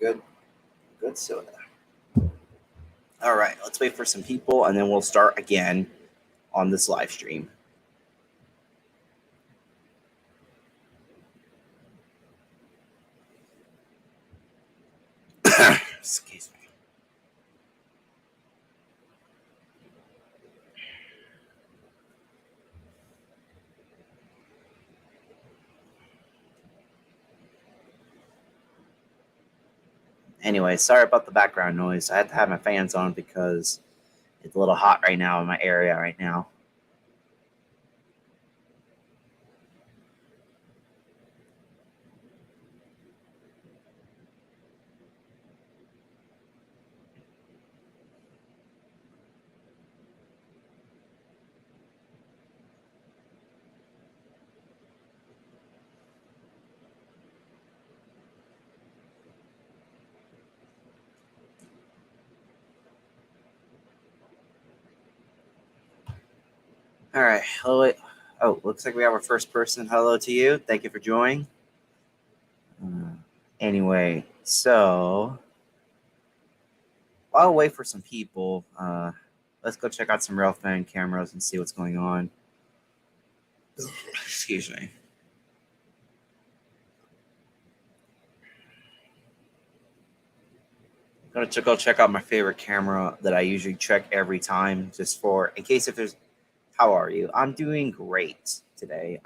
Good soda. All right, let's wait for some people, and then we'll start again on this live stream. Excuse me. Anyway, sorry about the background noise. I had to have my fans on because it's a little hot right now in my area right now. All right. Hello. Oh, looks like we have our first person. Hello to you. Thank you for joining. Anyway, so I'll wait for some people. Let's go check out some real fan cameras and see what's going on. Excuse me. I'm gonna go check out my favorite camera that I usually check every time, just for in case if there's. How are you? I'm doing great today.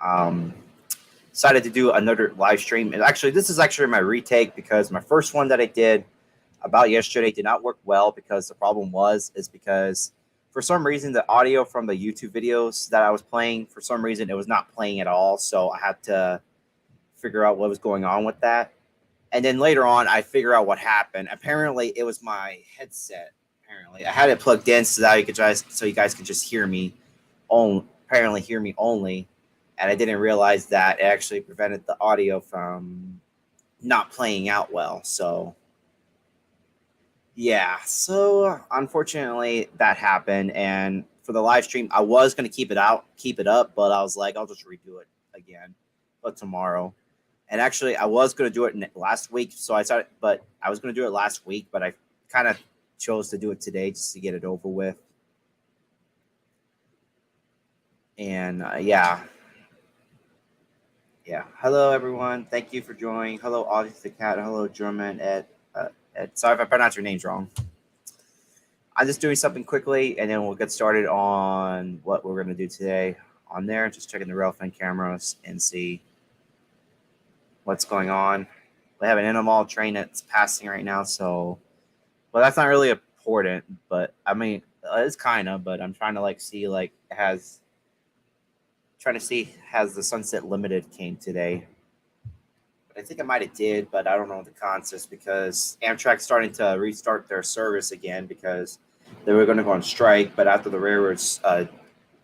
Decided to do another live stream, and actually, this is actually my retake because my first one that I did about yesterday did not work well because the problem is because for some reason the audio from the YouTube videos that I was playing, for some reason it was not playing at all, so I had to figure out what was going on with that. And then later on, I figure out what happened. Apparently, it was my headset. Apparently, I had it plugged in so that you guys could just hear me. Apparently, hear me only, and I didn't realize that it actually prevented the audio from not playing out well. So, yeah. So unfortunately, that happened. And for the live stream, I was going to keep it up, but I was like, I'll just redo it again, but tomorrow. And actually, I was going to do it last week. So I was going to do it last week, but I kind of chose to do it today just to get it over with. And yeah. Hello, everyone. Thank you for joining. Hello, Audience the Cat. Hello, German. Ed. Sorry if I pronounced your names wrong. I'm just doing something quickly, and then we'll get started on what we're going to do today on there. Just checking the railfan cameras and see what's going on. We have an animal train that's passing right now, so well, that's not really important, but I mean, it's kind of. But I'm trying to see has the Sunset Limited came today. But I think it might have did, but I don't know the concepts because Amtrak's starting to restart their service again because they were going to go on strike, but after the railroads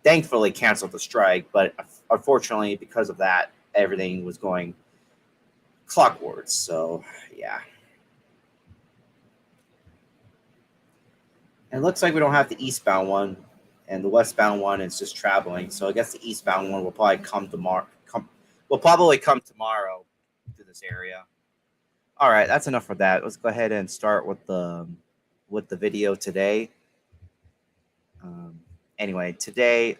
thankfully canceled the strike, but unfortunately because of that, everything was going clockwards. So yeah. And it looks like we don't have the eastbound one, and the westbound one is just traveling. So I guess the eastbound one will probably come tomorrow. Come tomorrow to this area. All right, that's enough for that. Let's go ahead and start with the video today. Anyway, today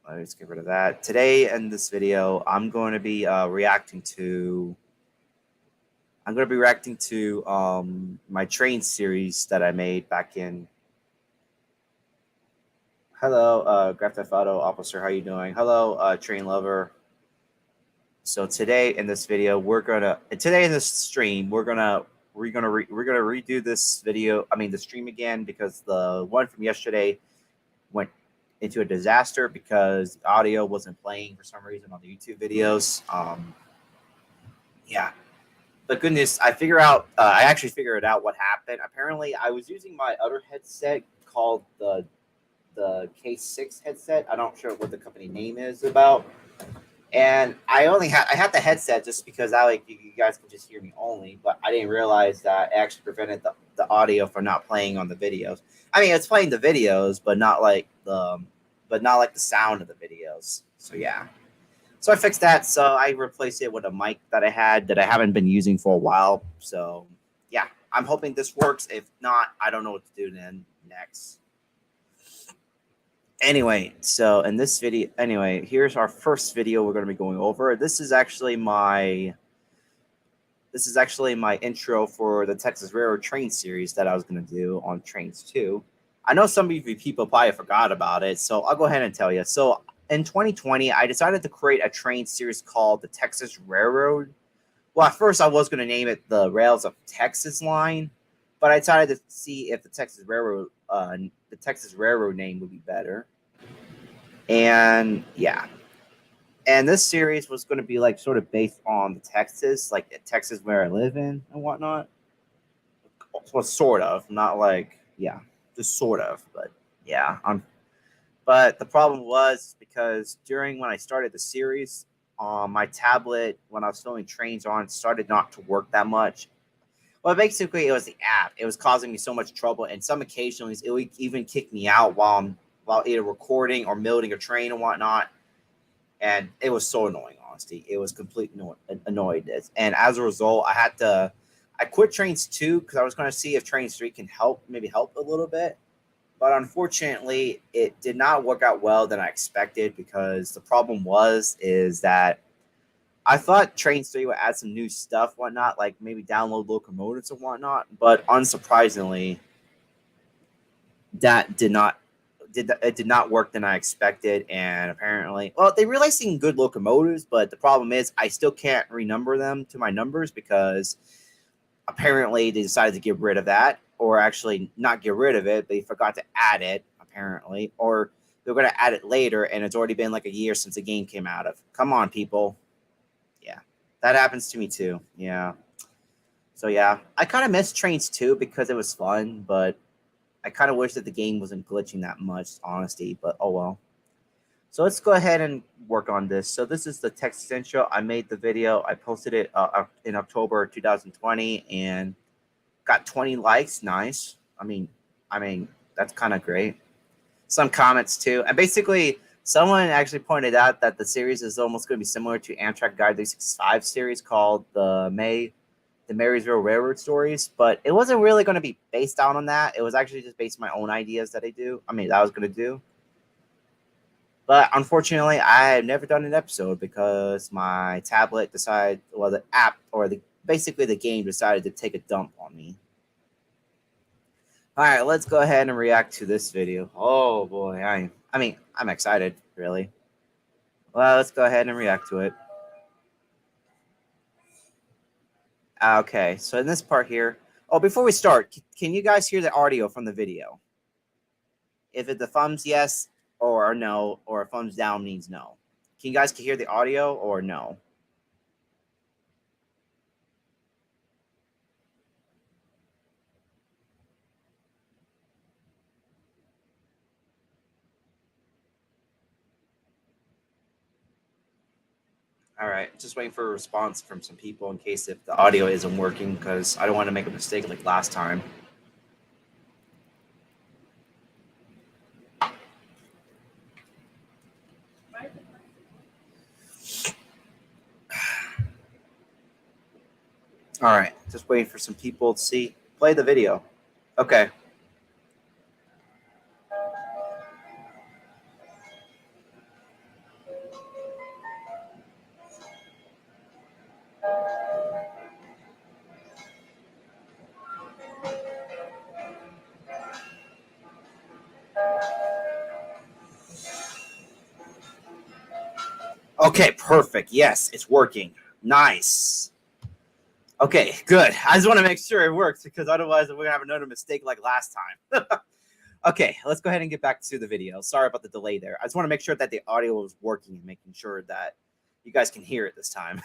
let's get rid of that. Today in this video, I'm going to be reacting to my train series that I made back in. Hello, Grand Theft Auto Officer, how you doing? Hello, Train Lover. So today in this video, we're gonna redo this video. I mean, the stream again because the one from yesterday went into a disaster because the audio wasn't playing for some reason on the YouTube videos. Yeah. But goodness, I actually figured out what happened. Apparently, I was using my other headset called the K6 headset. I'm not sure what the company name is about. And I had the headset just because you guys could just hear me only, but I didn't realize that it actually prevented the audio from not playing on the videos. I mean, it's playing the videos, but not like the sound of the videos. So yeah. So I fixed that. So I replaced it with a mic that I haven't been using for a while. So yeah, I'm hoping this works. If not, I don't know what to do then next. Anyway, so in this video, anyway, here's our first video we're going to be going over. This is actually my intro for the Texas Railroad Train series that I was going to do on Trains 2. I know some of you people probably forgot about it, so I'll go ahead and tell you. So in 2020, I decided to create a train series called the Texas Railroad. Well, at first I was going to name it the Rails of Texas line, but I decided to see if the Texas Railroad name would be better. And yeah, and this series was going to be like sort of based on the Texas, like Texas where I live in and whatnot. Well, sort of, not like, yeah, just sort of, but yeah. But the problem was because during when I started the series, my tablet, when I was filming trains on, started not to work that much. Well, basically, it was the app. It was causing me so much trouble, and some occasionally it would even kick me out while either recording or building a train and whatnot. And it was so annoying, honestly. It was completely annoyed. And as a result, I quit Trains 2 because I was going to see if Trains 3 can maybe help a little bit. But unfortunately, it did not work out well than I expected, because the problem is that I thought Trains 3 would add some new stuff, whatnot, like maybe download locomotives and whatnot. But unsurprisingly, that did not work than I expected. And apparently, well, they realized some good locomotives, but the problem is I still can't renumber them to my numbers, because apparently they decided to get rid of that, or actually not get rid of it, they forgot to add it apparently, or they're going to add it later, and it's already been like a year since the game came out. Come on, people. Yeah, that happens to me too. Yeah. So yeah, I kind of miss Trains 2 because it was fun, but I kind of wish that the game wasn't glitching that much, honestly, but oh well. So let's go ahead and work on this. So this is the Texas intro. I made the video. I posted it in October 2020 and got 20 likes. Nice. I mean, that's kind of great. Some comments too. And basically, someone actually pointed out that the series is almost going to be similar to Amtrak Guide 365 series called the Marysville Railroad Stories, but it wasn't really going to be based on that. It was actually just based on my own ideas that I was going to do. But unfortunately, I have never done an episode because my tablet decided, well, the app or basically the game decided to take a dump on me. All right, let's go ahead and react to this video. Oh boy, I'm excited, really. Well, let's go ahead and react to it. Okay, so in this part here, oh, before we start, can you guys hear the audio from the video? If the thumbs yes or no, or a thumbs down means no. Can you guys hear the audio or no? All right, just waiting for a response from some people in case if the audio isn't working, because I don't want to make a mistake like last time. All right, just waiting for some people to see. Play the video. Okay. Okay, perfect. Yes, it's working. Nice. Okay, good. I just want to make sure it works, because otherwise we're going to have another mistake like last time. Okay, let's go ahead and get back to the video. Sorry about the delay there. I just want to make sure that the audio was working and making sure that you guys can hear it this time.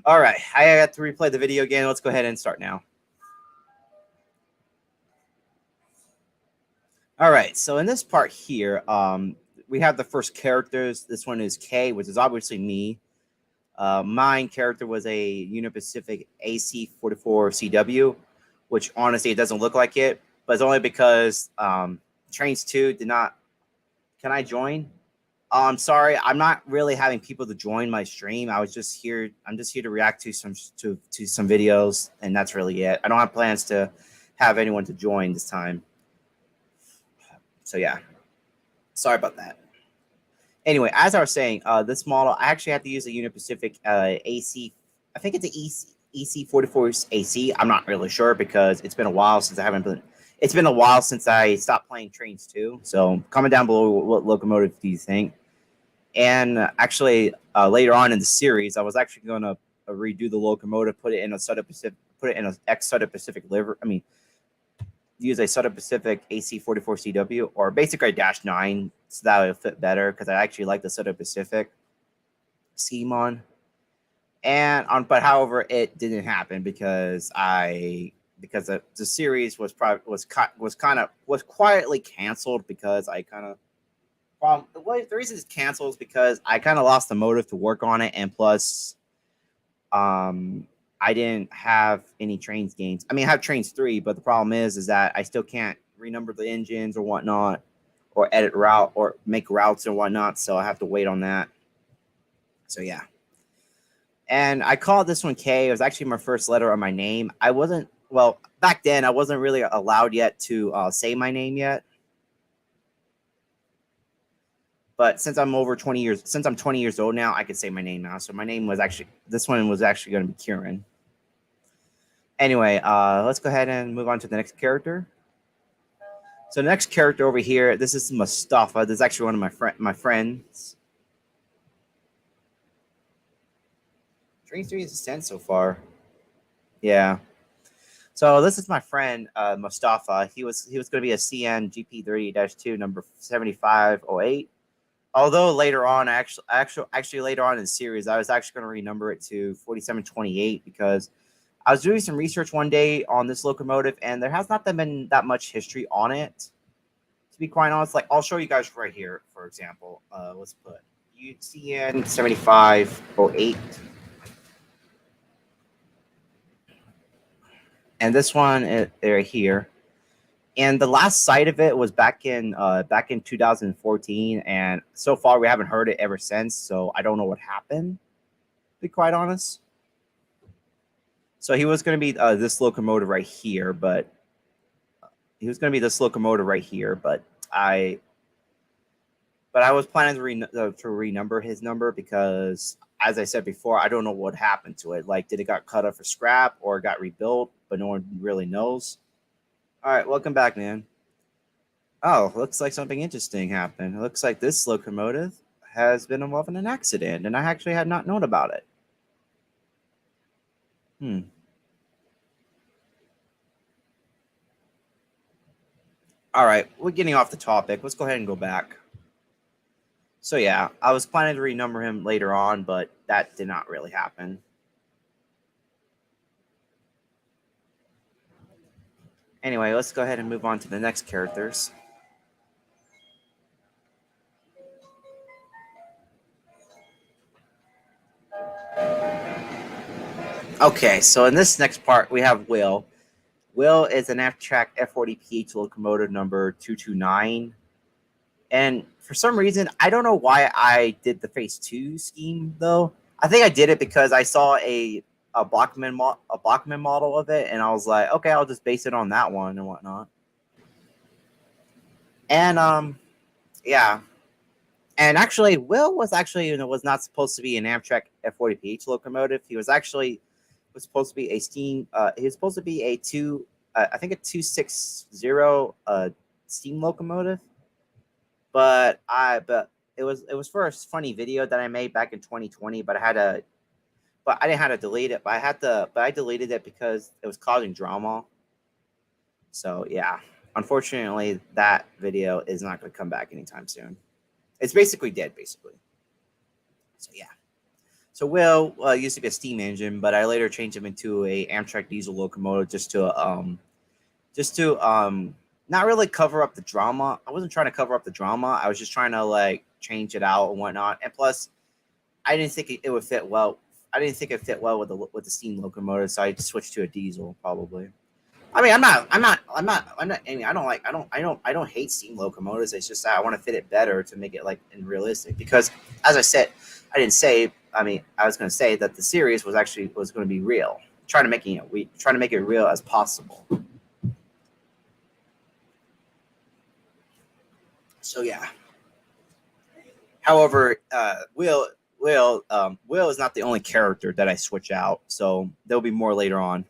All right, I got to replay the video again. Let's go ahead and start now. All right, so in this part here, we have the first characters. This one is K, which is obviously me. Mine character was a Union Pacific AC-44CW, which honestly it doesn't look like it, but it's only because Trains 2 did not. Can I join? I'm sorry, I'm not really having people to join my stream. I'm just here to react to some videos, and that's really it. I don't have plans to have anyone to join this time. So yeah, sorry about that. Anyway, as I was saying, this model I actually have to use a Union Pacific AC. I think it's an EC44 AC. I'm not really sure because it's been a while since I haven't been. It's been a while since I stopped playing Trains 2. So comment down below what locomotive do you think. And actually, later on in the series, I was actually going to redo the locomotive, put it in a Southern Pacific, put it in an ex Southern Pacific liver. I mean, use a Southern Pacific AC44CW or basically -9, so that would fit better because I actually like the Southern Pacific scheme on. And on, but however, it didn't happen because the series was quietly canceled because I kind of. Well, the reason it's canceled is because I kind of lost the motive to work on it, and plus, I didn't have any Trains games. I mean, I have Trains 3, but the problem is that I still can't renumber the engines or whatnot, or edit route or make routes and whatnot. So I have to wait on that. So yeah. And I called this one K. It was actually my first letter of my name. Back then I wasn't really allowed yet to say my name yet. But since I'm 20 years old now, I can say my name now. So my name was actually, this one was actually going to be Kieran. Anyway, let's go ahead and move on to the next character. So the next character over here, this is Mustafa. This is actually one of my friends. Train 3 is a 10 so far. Yeah. So this is my friend Mustafa. He was going to be a CN GP30-2 number 7508. Although later on, actually later on in the series, I was actually going to renumber it to 4728 because I was doing some research one day on this locomotive, and there has not been that much history on it. To be quite honest, like I'll show you guys right here, for example. Let's put UCN 7508. And this one right here, and the last sight of it was back in 2014, and so far we haven't heard it ever since. So I don't know what happened, to be quite honest. So he was going to be this locomotive right here, but I was planning to renumber his number because, as I said before, I don't know what happened to it. Like, did it got cut up for scrap or got rebuilt? But no one really knows. All right, welcome back, man. Oh, looks like something interesting happened. It looks like this locomotive has been involved in an accident, and I actually had not known about it. All right, we're getting off the topic. Let's go ahead and go back. So yeah, I was planning to renumber him later on, but that did not really happen. Anyway, let's go ahead and move on to the next characters. Okay, so in this next part, we have Will. Will is an Amtrak F40PH locomotive number 229. And for some reason, I don't know why I did the Phase 2 scheme, though. I think I did it because I saw a Bachmann model of it, and I was like, okay, I'll just base it on that one and whatnot. And yeah. And actually, Will was not supposed to be an Amtrak F40PH locomotive. He was supposed to be a steam. He was supposed to be a 260 steam locomotive. But it was for a funny video that I made back in 2020. But I didn't have to delete it. But I deleted it because it was causing drama. So yeah, unfortunately, that video is not going to come back anytime soon. It's basically dead, basically. So yeah. So Will used to be a steam engine, but I later changed him into a Amtrak diesel locomotive just to not really cover up the drama. I wasn't trying to cover up the drama. I was just trying to like change it out and whatnot. And plus, I didn't think it would fit well. I didn't think it fit well with the steam locomotive, so I switched to a diesel probably. I mean, I'm not. I mean, I don't like. I don't hate steam locomotives. It's just that I want to fit it better to make it like in realistic. Because, as I said, I didn't say. I mean, I was going to say that the series was going to be real. Trying to make it real as possible. So yeah. However, Will is not the only character that I switch out. So there'll be more later on.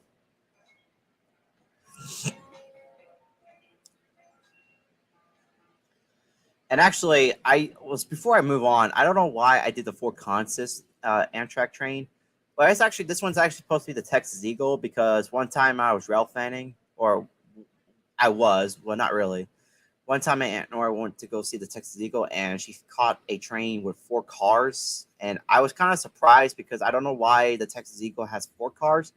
And actually, I was before I move on. I don't know why I did the Fort Consis Amtrak train, but it's actually this one's actually supposed to be the Texas Eagle because one time I was rail fanning, or I was well, not really. One time my aunt Nora went to go see the Texas Eagle, and she caught a train with four cars, and I was kind of surprised because I don't know why the Texas Eagle has four cars.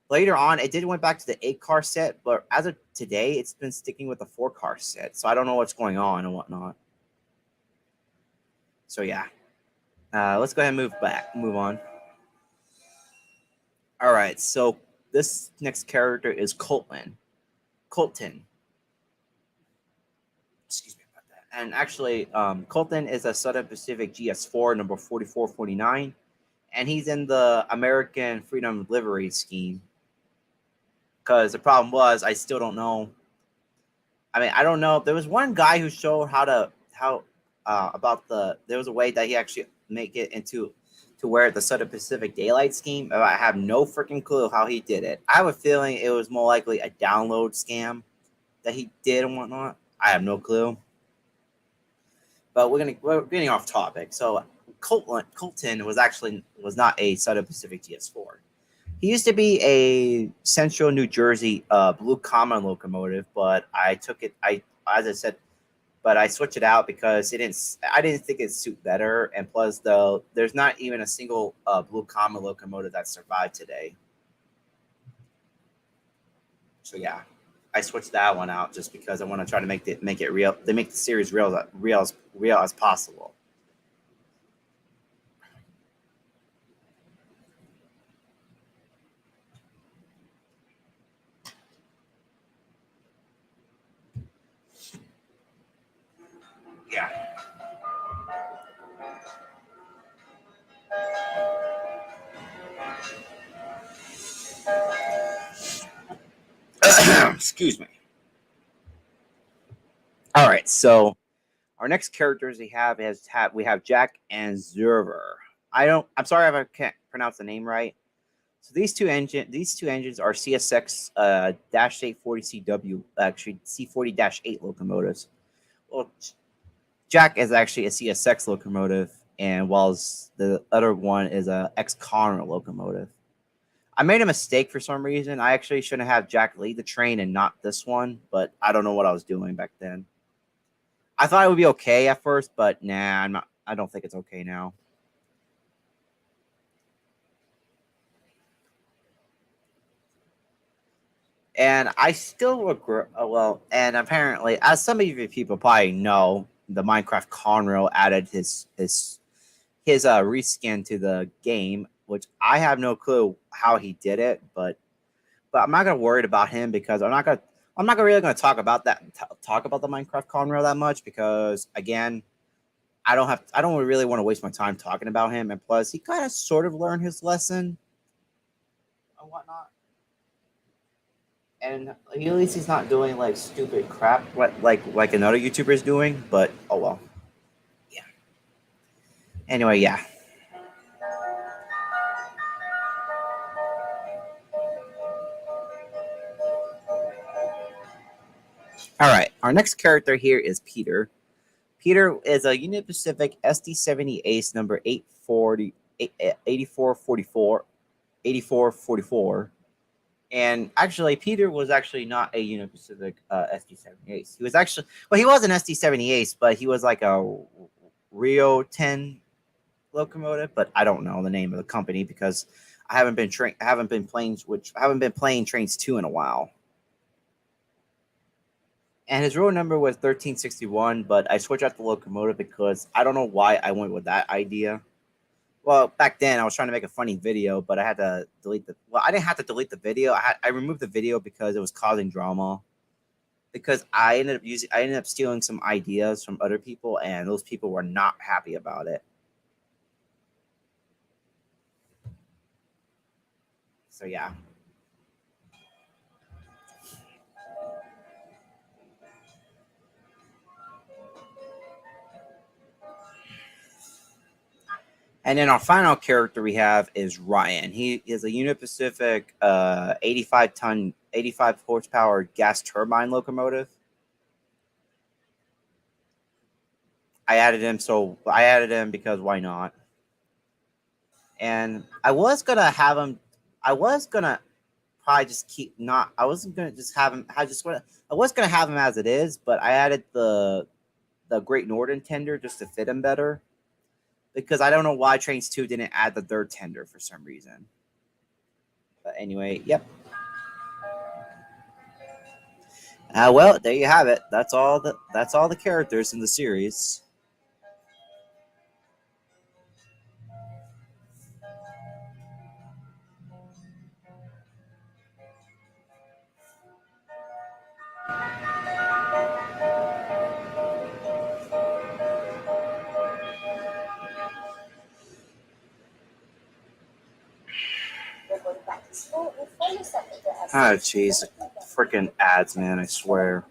Later on, it did went back to the eight-car set, but as of today, it's been sticking with the four-car set. So I don't know what's going on and whatnot. So yeah, let's go ahead and move on. All right, so this next character is Colton. Excuse me about that. And actually, Colton is a Southern Pacific GS4 number 4449, and he's in the American Freedom Livery Scheme. Because the problem was, I still don't know. I mean, I don't know. There was one guy who showed how about there was a way that he actually make it into to where the Southern Pacific Daylight Scheme. I have no freaking clue how he did it. I have a feeling it was more likely a download scam that he did and whatnot. I have no clue. But we're getting off topic. So Colton was not a Southern Pacific GS4. He used to be a Central New Jersey Blue Common locomotive, but I took it. I as I said, but I switched it out because it didn't. I didn't think it suit better, and plus, though, there's not even a single Blue Common locomotive that survived today. So yeah, I switched that one out just because I want to try to make it real. They make the series real as possible. Yeah. Excuse me. All right, so our next characters we have Jack and Zerver. I'm sorry if I can't pronounce the name right. So these two engines are CSX dash 840 CW, actually C40 8 locomotives. Well, Jack is actually a CSX locomotive, and whilst the other one is a ex Conrail locomotive. I made a mistake for some reason. I actually shouldn't have Jack lead the train and not this one, but I don't know what I was doing back then. I thought it would be okay at first, but nah, I'm not. I don't think it's okay now. And I still regret. Well, and apparently, as some of you people probably know, the Minecraft Conrail added his reskin to the game, which I have no clue how he did it, but I'm not gonna worry about him because I'm not really gonna talk about the Minecraft Conrail that much because again, I don't really want to waste my time talking about him, and plus he kind of sort of learned his lesson and whatnot. And at least he's not doing like stupid crap like another YouTuber is doing. But oh well. Yeah. Anyway, yeah. All right. Our next character here is Peter. Peter is a Union Pacific SD70 Ace number 840 8444 8444. And actually, Peter was actually not a Union Pacific SD70 Ace. He was actually he was an SD70 Ace, but he was like a Rio 10 locomotive, but I don't know the name of the company because I haven't been playing trains 2 in a while. And his road number was 1361, but I switched out the locomotive because I don't know why I went with that idea. Well, back then I was trying to make a funny video, but I had to delete the. Well, I didn't have to delete the video. I removed the video because it was causing drama. Because I ended up stealing some ideas from other people, and those people were not happy about it. So yeah. And then our final character we have is Ryan. He is a Union Pacific 85 horsepower gas turbine locomotive. I added him because why not? And I was gonna have him. I was gonna probably just keep not. I wasn't gonna just have him. I was gonna have him as it is, but I added the Great Northern tender just to fit him better. Because I don't know why Trains 2 didn't add the third tender for some reason. But anyway, yep. Well, there you have it. That's all the characters in the series. Oh, jeez. Freaking ads, man, I swear.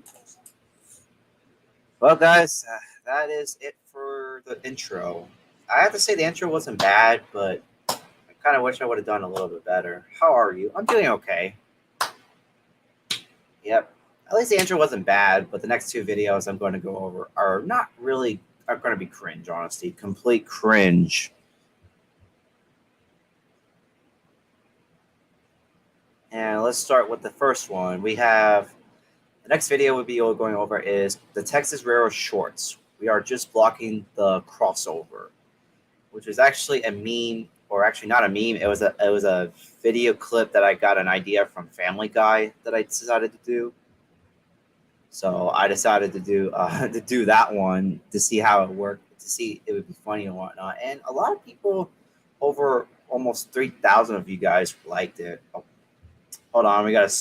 Well, guys, that is it for the intro. I have to say the intro wasn't bad, but I kind of wish I would have done a little bit better. How are you? I'm doing okay. Yep. At least the intro wasn't bad, but the next two videos I'm going to go over are going to be cringe, honestly. Complete cringe. And let's start with the first one. We have the next video we'll be going over is the Texas Railroad shorts. We are just blocking the crossover, which is actually a meme, or actually not a meme. It was a video clip that I got an idea from Family Guy that I decided to do. So I decided to do that one to see how it worked, to see if it would be funny and whatnot. And a lot of people, over almost 3,000 of you guys, liked it. Oh, hold on, we got to.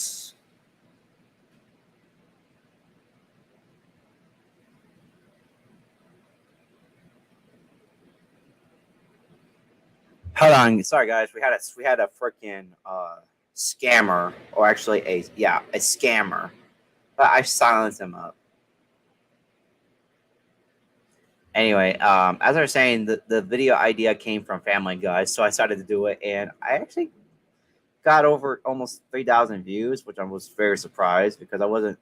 Hold on, sorry guys, we had a freaking scammer, or actually a scammer, but I silenced him up. Anyway, as I was saying, the video idea came from Family Guy, so I decided to do it, and I actually got over almost 3,000 views, which I was very surprised because I wasn't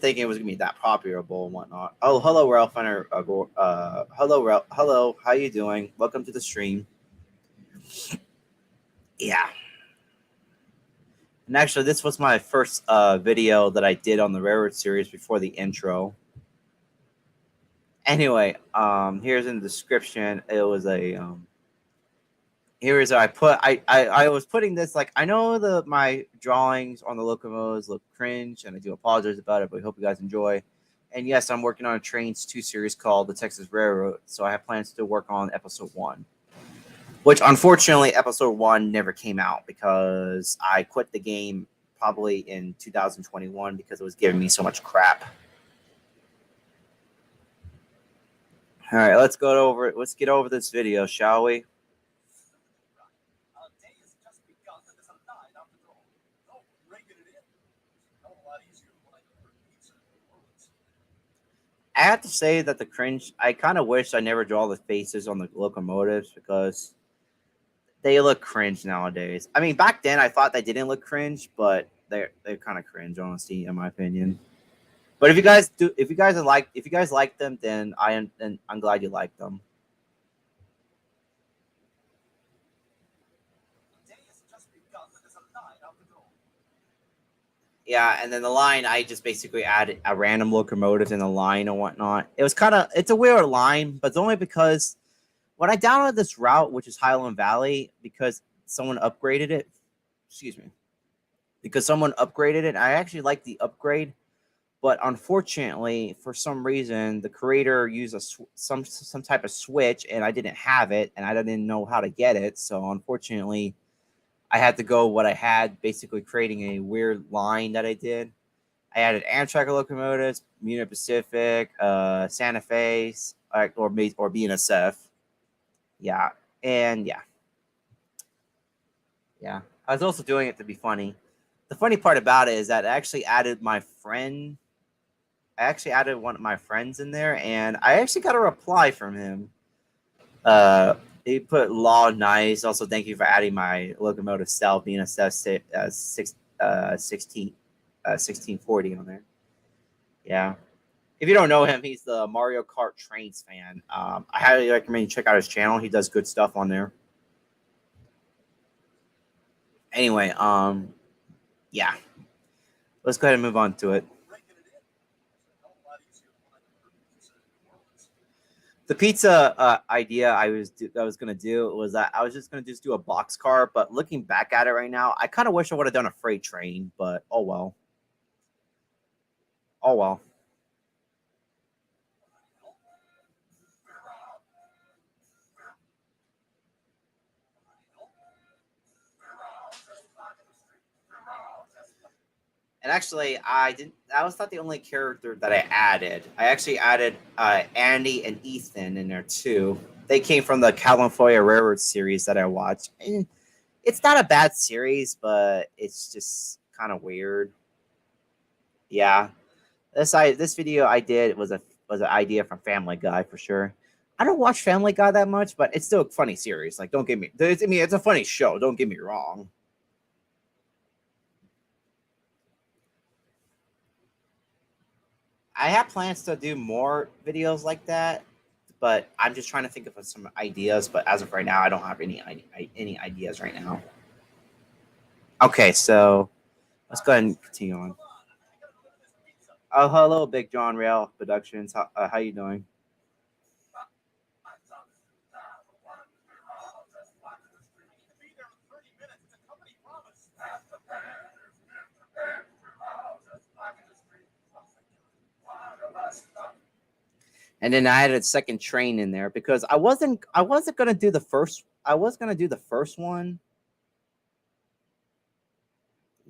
thinking it was gonna be that popular and whatnot. Oh, hello Ralph, hello, how you doing? Welcome to the stream. Yeah. And actually, this was my first video that I did on the Railroad series before the intro. Anyway, here's in the description. It was a here's I was putting this, like, I know my drawings on the locomotives look cringe, and I do apologize about it, but I hope you guys enjoy. And yes, I'm working on a Trains 2 series called the Texas Railroad, so I have plans to work on episode 1. Which, unfortunately, episode 1 never came out because I quit the game probably in 2021 because it was giving me so much crap. All right, let's get over this video, shall we? I have to say that the cringe, I kind of wish I never draw the faces on the locomotives because they look cringe nowadays. I mean, back then I thought they didn't look cringe, but they're kind of cringe, honestly, in my opinion. But if you guys like them, then I'm glad you like them. Yeah, and then the line, I just basically added a random locomotive in the line and whatnot. It's a weird line, but it's only because when I downloaded this route, which is Highland Valley, because someone upgraded it. I actually like the upgrade, But unfortunately, for some reason, the creator used some type of switch, and I didn't have it, and I didn't know how to get it. So unfortunately, I had to go what I had, basically creating a weird line that I did. I added Amtrak locomotives, Union Pacific, Santa Fe, or BNSF. Yeah, and yeah. I was also doing it to be funny. The funny part about it is that I actually added my friend. I actually added one of my friends in there, and I actually got a reply from him. He put law nice. Also, thank you for adding my locomotive cell being a 1640 on there. Yeah. If you don't know him, he's the Mario Kart Trains fan. I highly recommend you check out his channel. He does good stuff on there. Anyway, yeah. Let's go ahead and move on to it. The pizza idea I was gonna do was that I was just gonna just do a box car, but looking back at it right now, I kind of wish I would have done a freight train, but oh well. Oh well. And actually, I didn't. That was not the only character that I added. I actually added Andy and Ethan in there too. They came from the California Railroad series that I watched. And it's not a bad series, but it's just kind of weird. Yeah, this video I did was an idea from Family Guy for sure. I don't watch Family Guy that much, but it's still a funny series. Like, don't get me. I mean, it's a funny show. Don't get me wrong. I have plans to do more videos like that, but I'm just trying to think of some ideas. But as of right now, I don't have any ideas right now. Okay, so let's go ahead and continue on. Oh, hello, Big John Rail Productions. How you doing? And then I added a second train in there because I wasn't gonna do the first. I was gonna do the first one.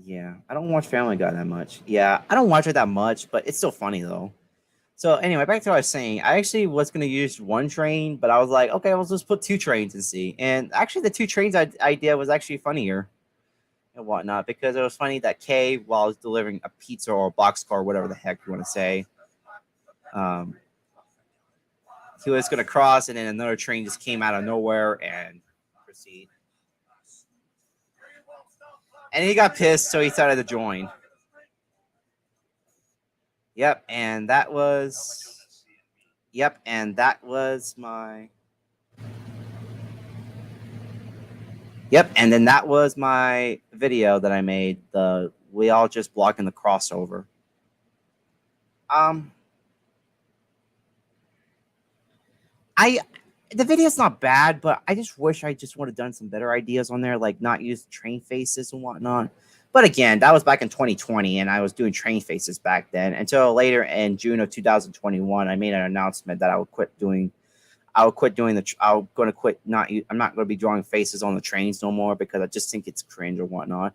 Yeah, I don't watch Family Guy that much. Yeah, I don't watch it that much, but it's still funny though. So anyway, back to what I was saying. I actually was gonna use one train, but I was like, okay, let's just put two trains and see. And actually, the two trains idea was actually funnier and whatnot because it was funny that Kay, while I was delivering a pizza or a boxcar, whatever the heck you want to say, um, he was gonna cross, and then another train just came out of nowhere and proceed. And he got pissed, so he decided to join. Yep, and that was. Yep, and that was my. Yep, and then that was my video that I made. The we all just blocking the crossover. Um, I the video's not bad, but I just wish I just would have done some better ideas on there, like not use train faces and whatnot. But again, that was back in 2020, and I was doing train faces back then. Until later in June of 2021, I made an announcement that I would quit doing. I would quit doing the. I'm going to quit. I'm not going to be drawing faces on the trains no more because I just think it's cringe or whatnot.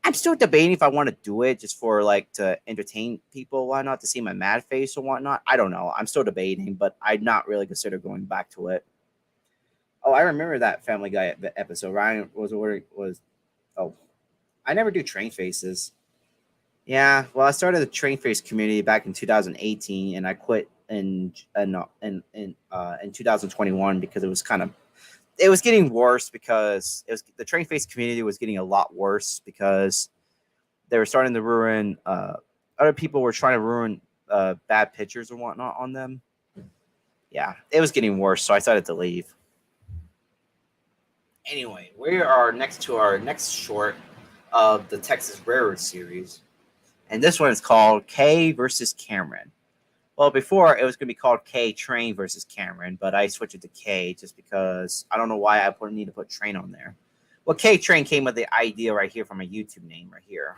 I'm still debating if I want to do it just for like to entertain people, why not to see my mad face or whatnot. I don't know. I'm still debating, but I'd not really consider going back to it. Oh, I remember that Family Guy episode. Ryan was ordering was. Oh, I never do train faces. Yeah, well, I started the train face community back in 2018, and I quit in 2021 because it was getting worse because the train face community was getting a lot worse because they were starting to ruin. Other people were trying to ruin bad pictures and whatnot on them. Yeah, it was getting worse, so I decided to leave. Anyway, we are next to our next short of the Texas Railroad series, and this one is called K versus Cameron. Well, before it was going to be called K Train versus Cameron, but I switched it to K just because I don't know why I need to put Train on there. Well, K Train came with the idea right here from a YouTube name right here,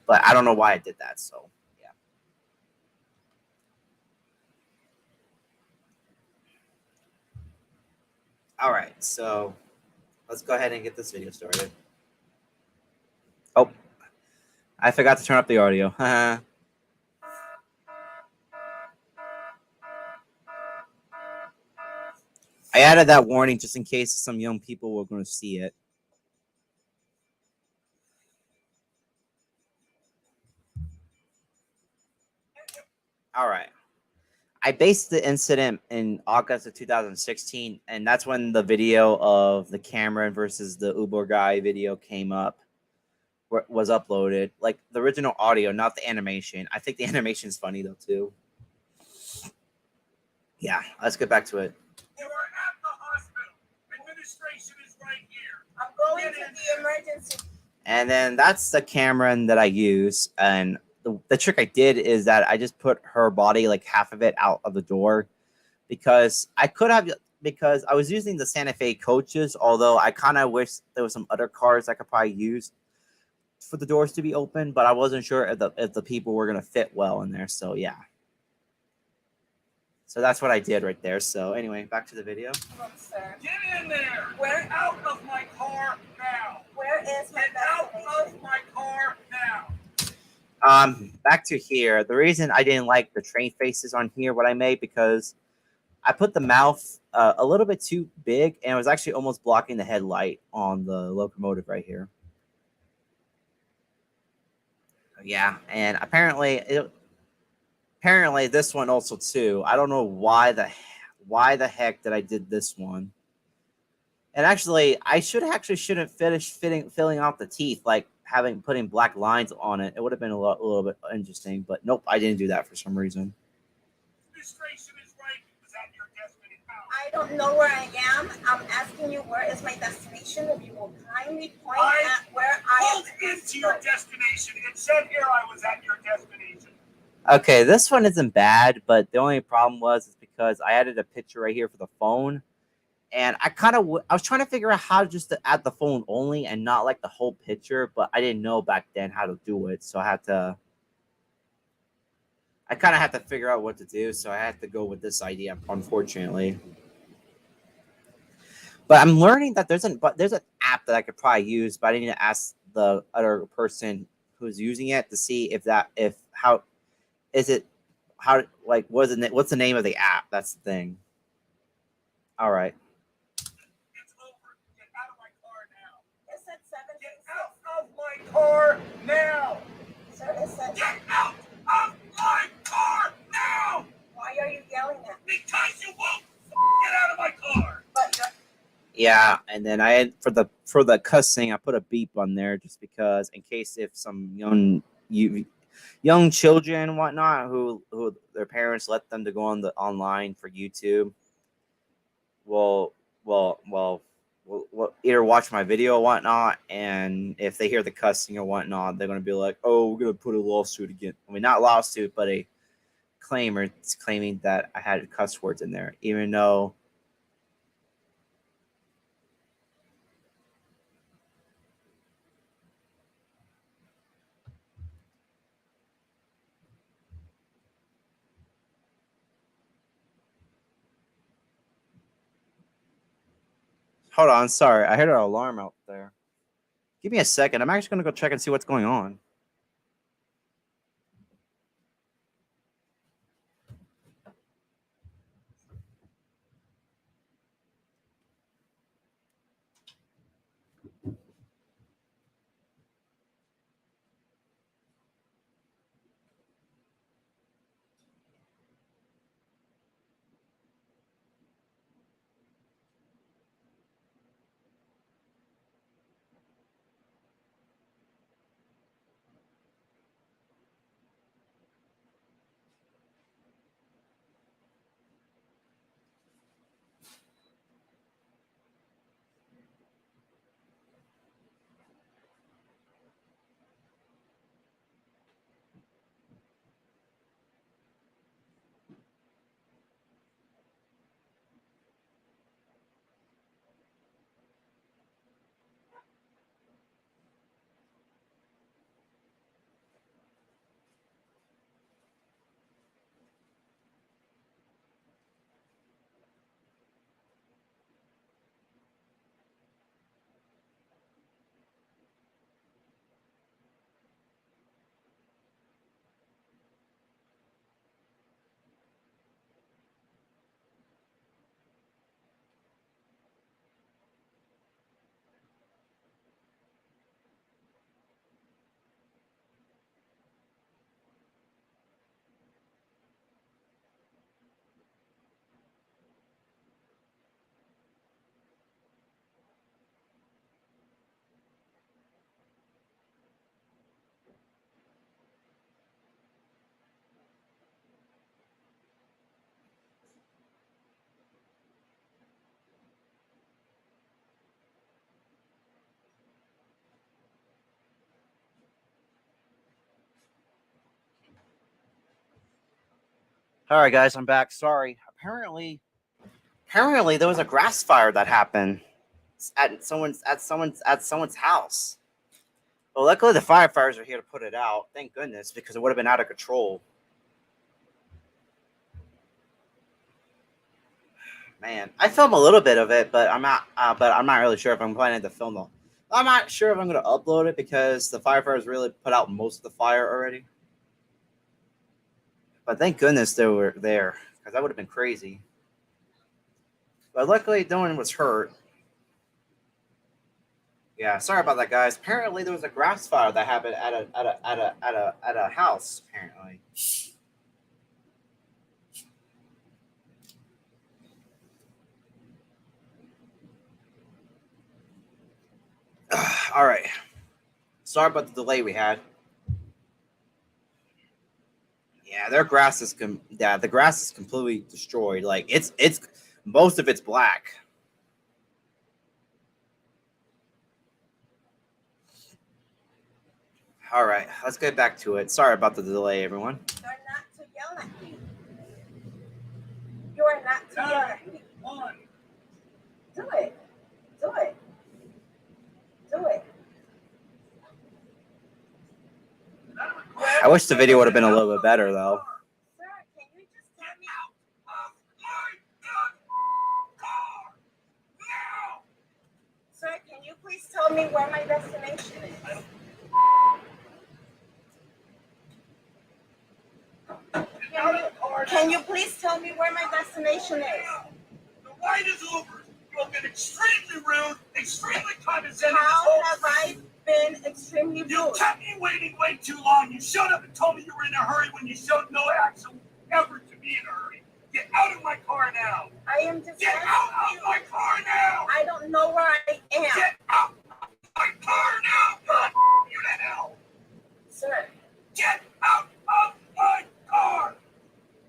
but I don't know why I did that. So yeah. All right, so let's go ahead and get this video started. Oh, I forgot to turn up the audio. I added that warning just in case some young people were going to see it. All right. I based the incident in August of 2016, and that's when the video of the Cameron versus the Uber guy video came up, was uploaded. Like the original audio, not the animation. I think the animation is funny though too. Yeah, let's get back to it. You are at the hospital. Administration is right here. I'm going to the emergency. And then that's the Cameron that I use. And the trick I did is that I just put her body, like half of it, out of the door, because I could have, because I was using the Santa Fe coaches, although I kind of wish there was some other cars I could probably use for the doors to be open, but I wasn't sure if the people were going to fit well in there. So yeah. So that's what I did right there. So anyway, back to the video. Look, sir. Get in there. Where? Get out of my car now. Where is my Get out destination? of my car now. Back to here. The reason I didn't like the train faces on here, what I made, because I put the mouth a little bit too big, and it was actually almost blocking the headlight on the locomotive right here. Yeah, and apparently this one also too. I don't know why the heck did I did this one. And actually, I shouldn't finish filling out the teeth, like putting black lines on it. It would have been a little bit interesting, but nope, I didn't do that for some reason. Administration is right. Is that your destination? I don't know where I am. I'm asking you where is my destination. If you will kindly point at where I am. Pulled into your destination. It said here I was at your destination. Okay, this one isn't bad, but the only problem is because I added a picture right here for the phone, and I was trying to figure out how just to add the phone only and not like the whole picture, but I didn't know back then how to do it, so I kind of had to figure out what to do, so I had to go with this idea, unfortunately. But I'm learning that there's an app that I could probably use, but I need to ask the other person who's using it to see what's the name of the app? That's the thing. All right. It's over. Get out of my car now. It said 7. Get out of my car now. Sir, it said. Get out of my car now. Why are you yelling at me? Because you won't get out of my car. But you're. Yeah, and then I had for the cussing, I put a beep on there just because, in case if some young children and whatnot who their parents let them to go online for YouTube will either watch my video or whatnot, and if they hear the cussing or whatnot, they're gonna be like, "Oh, we're gonna put a lawsuit again." I mean, not lawsuit, but a claimer claiming that I had cuss words in there, even though. Hold on, sorry. I heard an alarm out there. Give me a second. I'm actually going to go check and see what's going on. All right, guys, I'm back. Sorry. Apparently there was a grass fire that happened at someone's house. Well, luckily the firefighters are here to put it out. Thank goodness, because it would have been out of control. Man, I filmed a little bit of it, but I'm not. But I'm not really sure if I'm planning to film it. I'm not sure if I'm going to upload it because the firefighters really put out most of the fire already. But thank goodness they were there, because that would have been crazy. But luckily, no one was hurt. Yeah, sorry about that, guys. Apparently, there was a grass fire that happened at a house. Apparently. All right. Sorry about the delay we had. Yeah, their grass is the grass is completely destroyed. Like it's most of it's black. All right, let's get back to it. Sorry about the delay, everyone. You're not to yell at me. You are not to yell at me. Do it. Do it. Do it. I wish the video would have been a little bit better, though. Sir, can you just tell me? Out of my car now! Sir, can you please tell me where my destination is? Can you please tell me where my destination is? The ride is over. You have been extremely rude, extremely condescending. How have I been extremely You rude? kept me waiting way too long. You showed up and told me you were in a hurry when you showed no actual effort to be in a hurry. Get out of my car now. I am just Get out asking of you. my car now. I don't know where I am. Get out of my car now. God, you to hell. Sir, Get out of my car.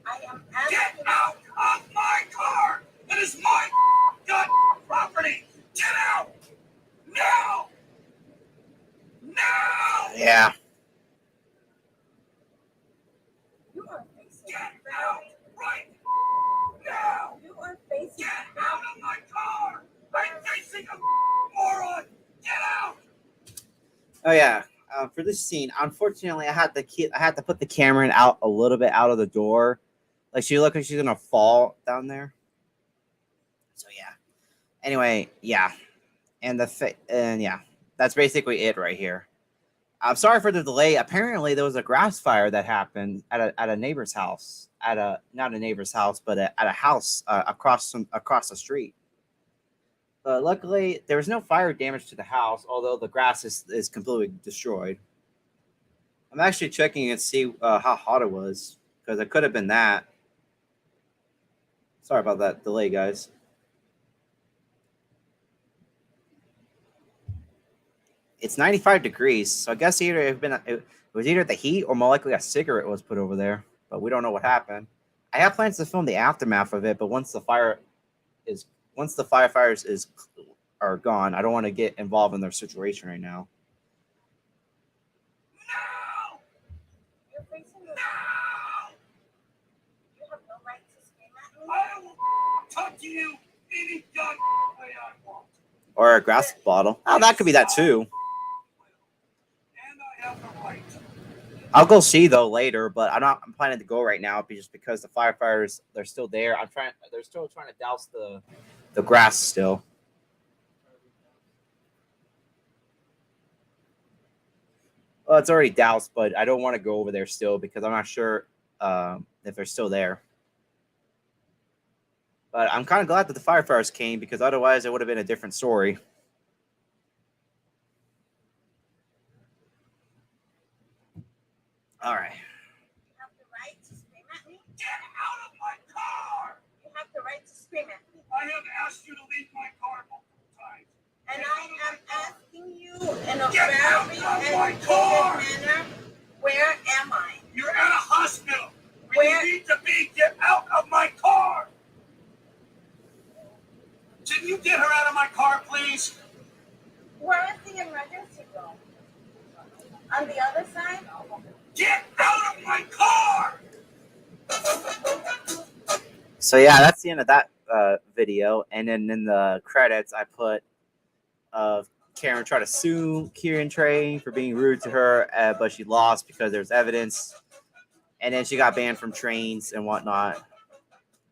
I am Get asking out of my car. It is my God property. Get out now. Now. Yeah. you are facing Get out right now. You are facing Get out of my car. I'm facing a moron. Get out. Oh yeah. For this scene, unfortunately, I had to put the camera out a little bit out of the door. Like she looked like she's gonna fall down there. So yeah. Anyway, yeah, and that's basically it right here. I'm sorry for the delay. Apparently, there was a grass fire that happened at a neighbor's house. Not a neighbor's house, but at a house across the street. Luckily, there was no fire damage to the house, although the grass is completely destroyed. I'm actually checking and see how hot it was, because it could have been that. Sorry about that delay, guys. It's 95 degrees, so I guess it was either the heat or more likely a cigarette was put over there, but we don't know what happened. I have plans to film the aftermath of it, but once the firefighters are gone, I don't want to get involved in their situation right now. No. You're facing the No. You have no right to scream at me. I will talk to you any gun way I want. Or a grass bottle. Oh, that could be that too. And I have the right. I'll go see though later, but I'm planning to go right now just because the firefighters, they're still there. They're still trying to douse the grass still. Well, it's already doused, but I don't want to go over there still because I'm not sure if they're still there. But I'm kind of glad that the firefighters came, because otherwise it would have been a different story. All right. You have the right to scream at me. Get out of my car. You have the right to scream at me. I have asked you to leave my car multiple times. And I am asking you in a Get out very of my car. educated manner, where am I? You're at a hospital. Where- You need to be. Get out of my car. Can you get her out of my car, please? Where is the emergency room? On the other side? Get out of my car. So yeah, that's the end of that video. And then in the credits, I put Karen tried to sue Kieran Trey for being rude to her, but she lost because there's evidence. And then she got banned from trains and whatnot.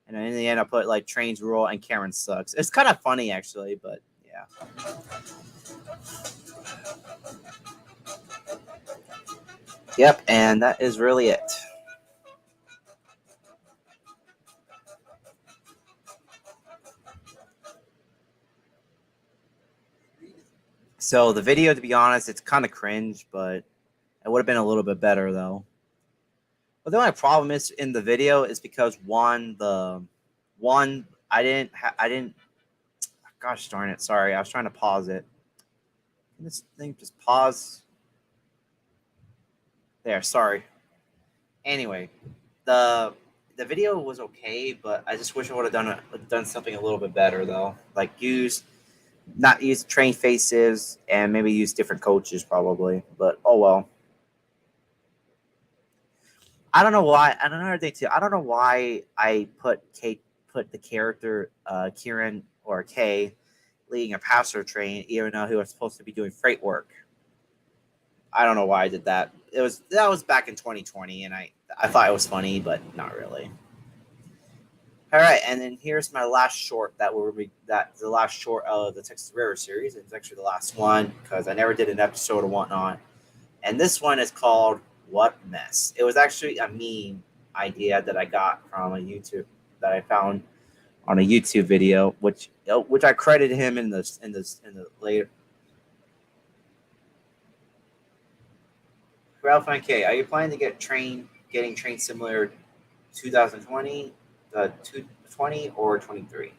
And then in the end, I put like trains rule and Karen sucks. It's kind of funny actually, but yeah. Yep, and that is really it. So the video, to be honest, it's kind of cringe, but it would have been a little bit better though. But the only problem is in the video is because I didn't. Gosh darn it! Sorry, I was trying to pause it. Can this thing just pause? There, sorry. Anyway, the video was okay, but I just wish I would have done something a little bit better though. Like not use train faces and maybe use different coaches probably. But oh well. I don't know why. Another thing too. I don't know why I put the character Kieran or Kay leading a passenger train, even though he was supposed to be doing freight work. I don't know why I did that. That was back in 2020, and I thought it was funny, but not really. All right, and then here's my last short that's the last short of the Texas River series. It's actually the last one because I never did an episode or whatnot. And this one is called "What Mess." It was actually a meme idea that I got from a YouTube that I found on a YouTube video, which I credited him in the later. Ralph and K, are you planning to getting trained similar 2020, 2020 or 23?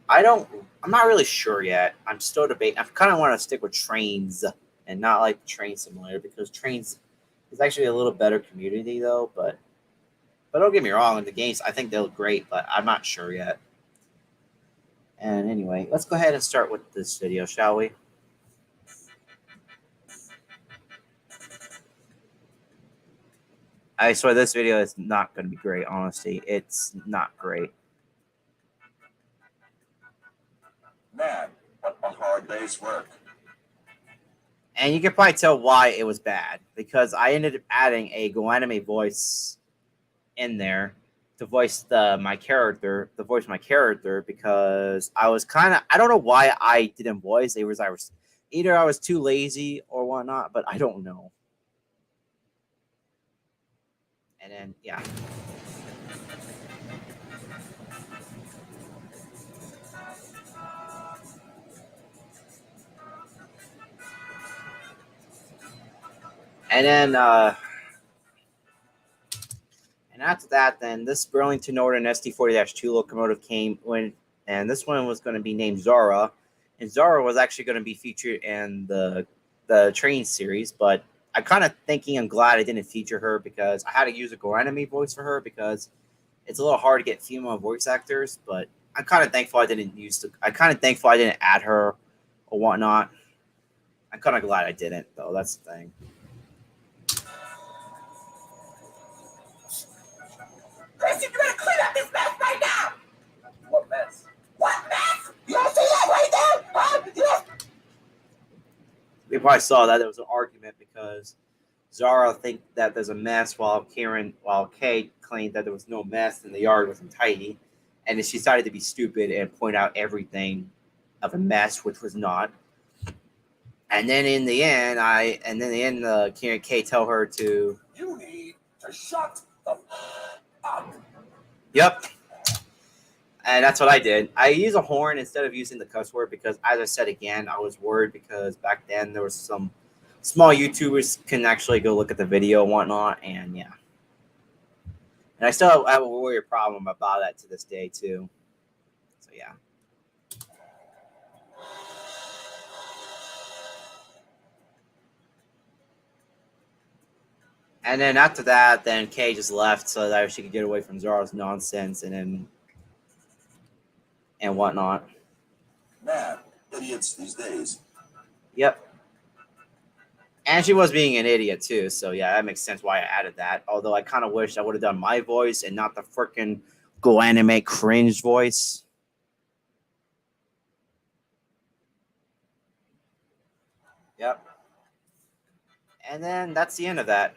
I'm not really sure yet. I'm still debating. I kind of want to stick with trains and not like train simulator because trains is actually a little better community though. But don't get me wrong, in the games I think they look great, but I'm not sure yet. And anyway, let's go ahead and start with this video, shall we? I swear this video is not going to be great, honestly. It's not great. Man, what a hard day's work. And you can probably tell why it was bad, because I ended up adding a Go Anime voice in there to voice my character, because I was I don't know why I didn't voice. Either I was too lazy or whatnot, but I don't know. And then, yeah. And then, and after that, then this Burlington Northern ST40-2 locomotive came and this one was going to be named Zara. And Zara was actually going to be featured in the train series, but I'm kind of thinking I'm glad I didn't feature her because I had to use a Go Anime voice for her because it's a little hard to get female voice actors. But I'm kind of thankful I didn't add her or whatnot. I'm kind of glad I didn't, though. That's the thing. Christian, you gotta clean up this mess right now! What mess? What mess? You don't see that right there? Huh? We probably saw that there was an argument because Zara think that there's a mess while Kay claimed that there was no mess and the yard was untidy, and then she decided to be stupid and point out everything of a mess, which was not. And then in the end, Karen Kay tell her to. You need to shut the up. Yep. And that's what I did. I use a horn instead of using the cuss word because, as I said again, I was worried because back then there was some small YouTubers can actually go look at the video and whatnot, and yeah. And I still have a weird problem about that to this day too. So yeah. And then after that, then Kay just left so that she could get away from Zara's nonsense and whatnot. Man, idiots these days. Yep. And she was being an idiot too, so yeah, that makes sense why I added that. Although I kind of wish I would have done my voice and not the freaking go animate cringe voice. Yep. And then that's the end of that.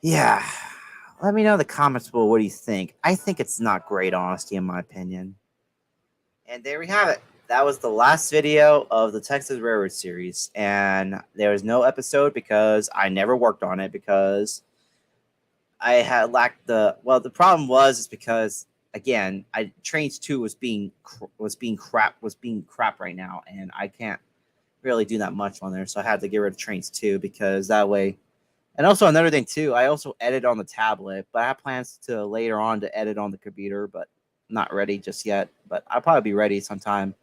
Yeah. Let me know in the comments below, what do you think? I think it's not great, honestly, in my opinion. And there we have it. That was the last video of the Texas Railroad series. And there was no episode because I never worked on it because I had lacked the... Well, the problem was because, again, Trains 2 was being crap right now. And I can't really do that much on there. So I had to get rid of Trains 2 because that way... And also another thing too, I also edit on the tablet, but I have plans to later on to edit on the computer, but not ready just yet. But I'll probably be ready sometime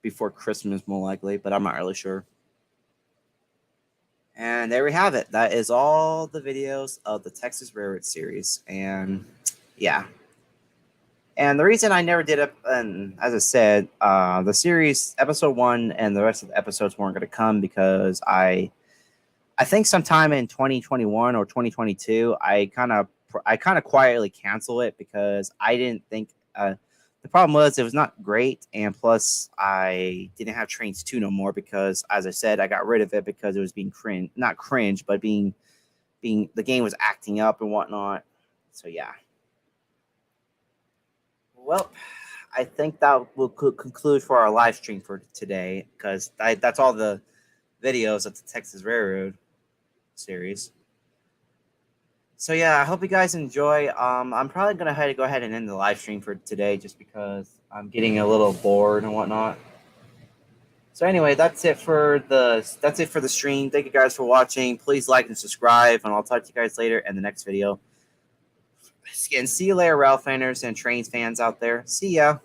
before Christmas, more likely, but I'm not really sure. And there we have it. That is all the videos of the Texas Railroad series. And yeah. And the reason I never did it, and as I said, the series episode 1 and the rest of the episodes weren't going to come because I think sometime in 2021 or 2022, I kind of quietly cancel it because I didn't think the problem was it was not great, and plus I didn't have Trains 2 no more because, as I said, I got rid of it because it was being not cringe, but being the game was acting up and whatnot. So yeah. Well, I think that will conclude for our live stream for today because that's all the videos of the Texas Railroad series. So yeah, I hope you guys enjoy. I'm probably gonna have to go ahead and end the live stream for today just because I'm getting a little bored and whatnot. So anyway, that's it for the stream. Thank you guys for watching. Please like and subscribe, and I'll talk to you guys later in the next video. And see you later, Rail fans and Trains fans out there. See ya.